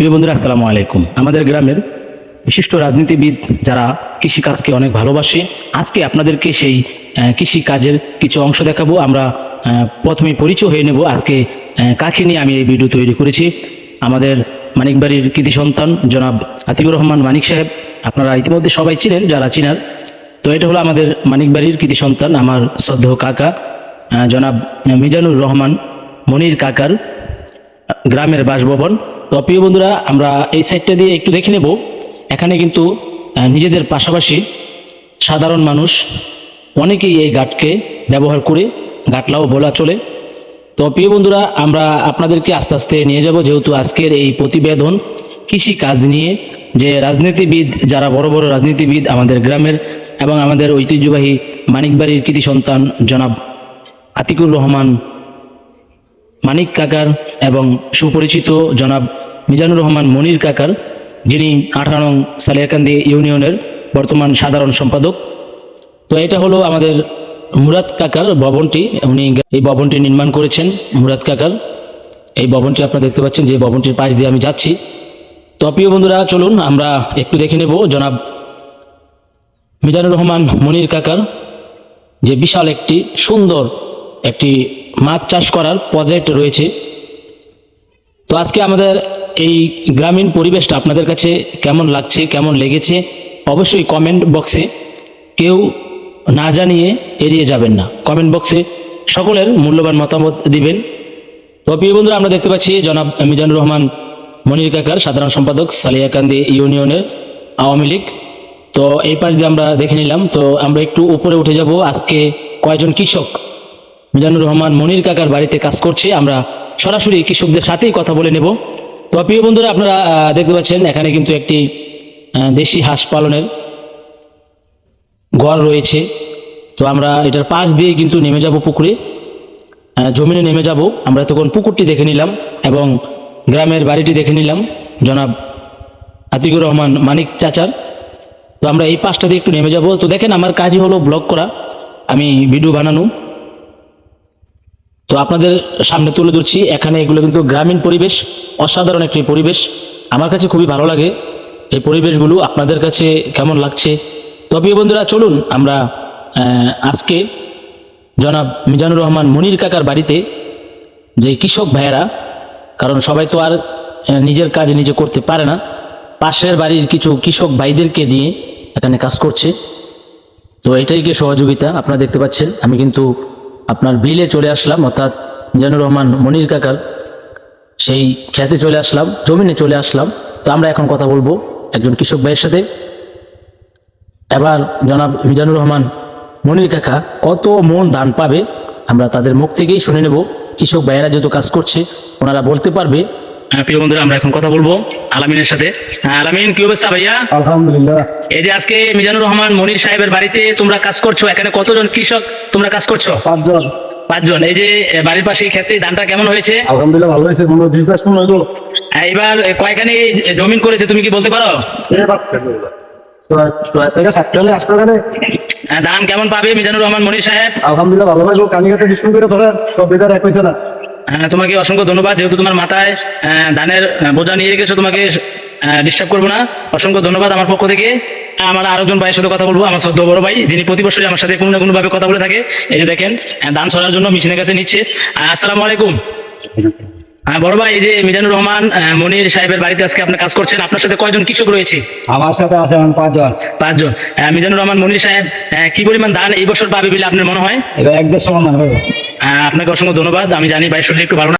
প্রিয় বন্ধুরা, আসসালামু আলাইকুম। আমাদের গ্রামের বিশিষ্ট রাজনীতিবিদ যারা কৃষিকাজকে অনেক ভালোবাসে, আজকে আপনাদেরকে সেই কৃষিকাজের কিছু অংশ দেখাবো। আমরা প্রথমে পরিচয় হয়ে নেব আজকে কাকে নিয়ে আমি এই ভিডিও তৈরি করেছি। আমাদের মানিকবাড়ির কৃতি সন্তান জনাব আতিকুর রহমান মানিক সাহেব, আপনারা ইতিমধ্যে সবাই চিনেন যারা চিনার। তো এটা হলো আমাদের মানিকবাড়ির কৃতি সন্তান, আমার শ্রদ্ধেয় কাকা জনাব মিজানুর রহমান মনির কাকার গ্রামের বাসভবন। তো প্রিয় বন্ধুরা, আমরা এই সাইডটা দিয়ে একটু দেখে নেব। এখানে কিন্তু নিজেদের পাশাপাশি সাধারণ মানুষ অনেকেই এই ঘাটকে ব্যবহার করে, ঘাটলাও বলা চলে। তো প্রিয় বন্ধুরা, আমরা আপনাদেরকে আস্তে আস্তে নিয়ে যাব, যেহেতু আজকের এই প্রতিবেদন কৃষি কাজ নিয়ে। যে রাজনীতিবিদ, যারা বড় বড় রাজনীতিবিদ আমাদের গ্রামের এবং আমাদের ঐতিহ্যবাহী মানিকবাড়ির কৃতি সন্তান জনাব আতিকুর রহমান মানিক কাকার এবং সুপরিচিত জনাব মিজানুর রহমান মনির কাকার, যিনি 18 নং সালিয়াকান্দি ইউনিয়নের বর্তমান সাধারণ সম্পাদক। তো এটা হলো আমাদের মুরাদ কাকার ভবনটি। উনি এই ভবনটি নির্মাণ করেছেন। মুরাদ কাকার এই ভবনটি আপনারা দেখতে পাচ্ছেন, যে ভবনটির পাশ দিয়ে আমি যাচ্ছি। তো প্রিয় বন্ধুরা, চলুন আমরা একটু দেখে নেব জনাব মিজানুর রহমান মনির কাকার যে বিশাল একটি সুন্দর একটি মাছ চাষ করার প্রজেক্ট রয়েছে। তো আজকে আমাদের এই গ্রামীণ পরিবেশটা আপনাদের কাছে কেমন লাগছে, কেমন লেগেছে, অবশ্যই কমেন্ট বক্সে কেউ না জানিয়ে এড়িয়ে যাবেন না। কমেন্ট বক্সে সকলের মূল্যবান মতামত দিবেন। তো প্রিয় বন্ধুরা, আমরা দেখতে পাচ্ছি জনাব মিজানুর রহমান মনির কাকার সাধারণ সম্পাদক সালিয়াকান্দি ইউনিয়নের আওয়ামী লীগ। তো এই পাশ দিয়ে আমরা দেখে নিলাম। তো আমরা একটু উপরে উঠে যাব। আজকে কয়জন কৃষক মিজানুর রহমান মনির কাকার বাড়িতে কাজ করছে, আমরা সরাসরি কৃষকদের সাথেই কথা বলে নেব। তো প্রিয় বন্ধুরা, আপনারা দেখতে পাচ্ছেন এখানে কিন্তু একটি দেশি হাঁস পালনের ঘর রয়েছে। তো আমরা এটার পাশ দিয়ে কিন্তু নেমে যাব পুকুরে, জমিনে নেমে যাব। আমরা তখন পুকুরটি দেখে নিলাম এবং গ্রামের বাড়িটি দেখে নিলাম জনাব আতিকুর রহমান মানিক চাচার। তো আমরা এই পাশটা দিয়ে একটু নেমে যাব। তো দেখেন, আমার কাজই হলো ব্লগ করা, আমি ভিডিও বানানো। তো আপনাদের সামনে তুলে ধরছি। এখানে এগুলো কিন্তু গ্রামীণ পরিবেশ, অসাধারণ একটি পরিবেশ। আমার কাছে খুবই ভালো লাগে এই পরিবেশগুলো। আপনাদের কাছে কেমন লাগছে? তো প্রিয় বন্ধুরা, চলুন আমরা আজকে জনাব মিজানুর রহমান মনির কাকার বাড়িতে, যে কৃষক ভাইয়েরা, কারণ সবাই তো আর নিজের কাজ নিজে করতে পারে না, পাশের বাড়ির কিছু কৃষক ভাইদেরকে নিয়ে এখানে কাজ করছে। তো এটাই কি সহযোগিতা। আপনারা দেখতে পাচ্ছেন আমি কিন্তু আপনার বিলে চলে আসলাম, অর্থাৎ মিজানুর রহমান মনির কাকার সেই খেতে চলে আসলাম, জমিনে চলে আসলাম। তো আমরা এখন কথা বলবো একজন কৃষক ভাইয়ের সাথে। এবার জনাব মিজানুর রহমান মনির কাকা কত মন ধান পাবে আমরা তাদের মুখ থেকেই শুনে নেব। কৃষক ভাইয়েরা যেহেতু কাজ করছে, ওনারা বলতে পারবে। প্রিয় বন্ধুরা, আমরা এখন কথা বলবো আলামিনের সাথে। আলামিন, কি অবস্থা ভাইয়া? আলহামদুলিল্লাহ। এই যে আজকে মিজানুর রহমান মনির সাহেবের বাড়িতে তোমরা কাজ করছো, এখানে কতজন কৃষক তোমরা কাজ করছো? 5 জন। 5 জন। এই যে বাড়ির পাশে ক্ষেত্রে ধানটা কেমন হয়েছে? আলহামদুলিল্লাহ, ভালো হয়েছে। কোনো বিজনেস কোন হইলো? এবার কয়খানি জমিন করেছে তুমি কি বলতে পারো? ধান কেমন পাবে মিজানুর রহমান মনির সাহেব? আলহামদুলিল্লাহ, ভালো লাগলো। কানিগাতে ডিসকাউন্ট করে ধরে সব বেদার এক হয়েছে না। তোমাকে অসংখ্য ধন্যবাদ, যেহেতু তোমার মাথায় ধানের বোঝা নিয়ে রেখেছো, তোমাকে ডিস্টার্ব করবো না। অসংখ্য ধন্যবাদ আমার পক্ষ থেকে। আমার আরেকজন ভাইয়ের সাথে কথা বলবো, আমার শ্রদ্ধ বড় ভাই, যিনি প্রতি বছরই আমার সাথে কোনো না কোনো ভাবে কথা বলে থাকে। এই যে দেখেন, ধান ছড়ার জন্য মেশিনের কাছে নিচ্ছে। আসসালামু আলাইকুম। বড় ভাই, এই যে মিজানুর রহমান মনির সাহেবের বাড়িতে আজকে আপনি কাজ করছেন, আপনার সাথে কয়জন কৃষক রয়েছে? আমার সাথে আছে 5 জন। 5 জন। মিজানুর রহমান মনির সাহেব কি পরিমাণ ধান এই বছর পাবে বলে আপনার মনে হয়? এটা 1-1.5 সমান হবে। আপনাকে অসংখ্য ধন্যবাদ। আমি জানি ভাই শরীর একটু ভালো না।